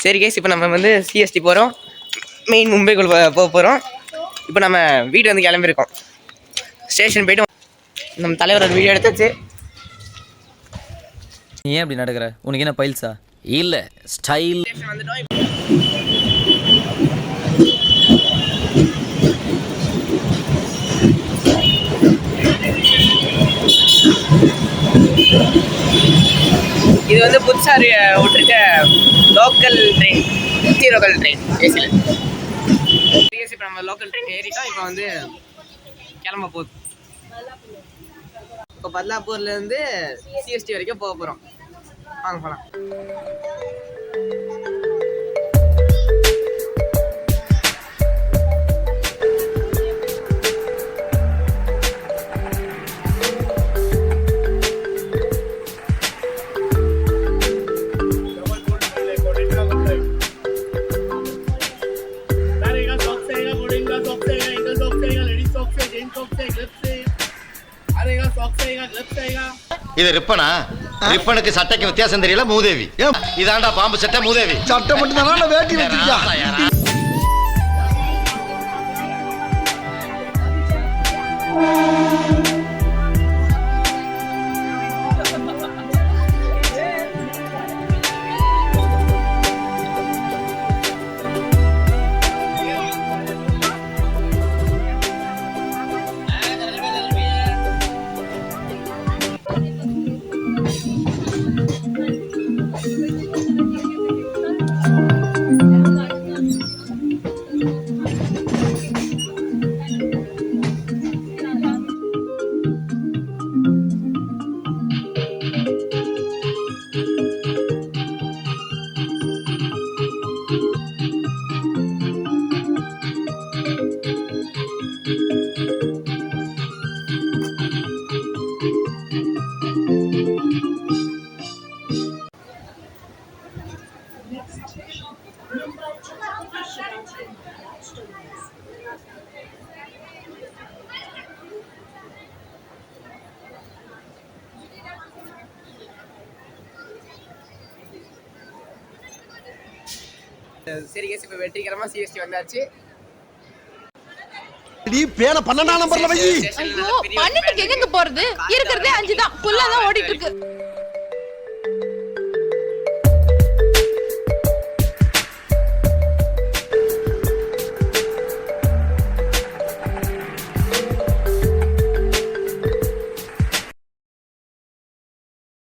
சரி கேஸ், இப்போ நம்ம வந்து சிஎஸ்டி போகிறோம். மெயின் மும்பைக்குள்ள போக போகிறோம். இப்போ நம்ம வீடு வந்து கிளம்பியிருக்கோம். ஸ்டேஷன் போய்ட்டு நம்ம தலைவரோட வீடியோ எடுத்தாச்சு. நீ ஏன் அப்படி நடக்கிற? உனக்கு என்ன பைல்ஸா? இல்லை, ஸ்டைல். வந்துட்டோம். இது வந்து புதுசாக விட்டுருக்க லோக்கல் ட்ரெயின், லோக்கல் ட்ரெயின் ஏசியில். இப்போ நம்ம லோக்கல் ட்ரெயின் ஏறிட்டோம். இப்போ வந்து கிளம்ப போகுது. இப்போ பத்லாப்பூர்லேருந்து சிஎஸ்டி வரைக்கும் போக போகிறோம். வாங்க போகலாம். இது ரிப்பனா? ரிப்பனுக்கு சட்டைக்கு வித்தியாசம் தெரியல மூதேவி. இதாண்டா பாம்பு சட்டை மூதேவி. சட்டை மட்டும் தானா வேட்டி வச்சிருக்கியா? சரி கேஸ், இப்போ வெற்றிகரமாக சிஎஸ்டி வந்தாச்சு. பேன 12ஆம் நம்பர்ல வை. ஐயோ, 12க்கு எங்க போறது? இருக்கிறதே 5 தான். ஃபுல்லா தான் ஓடிட்டு இருக்கு.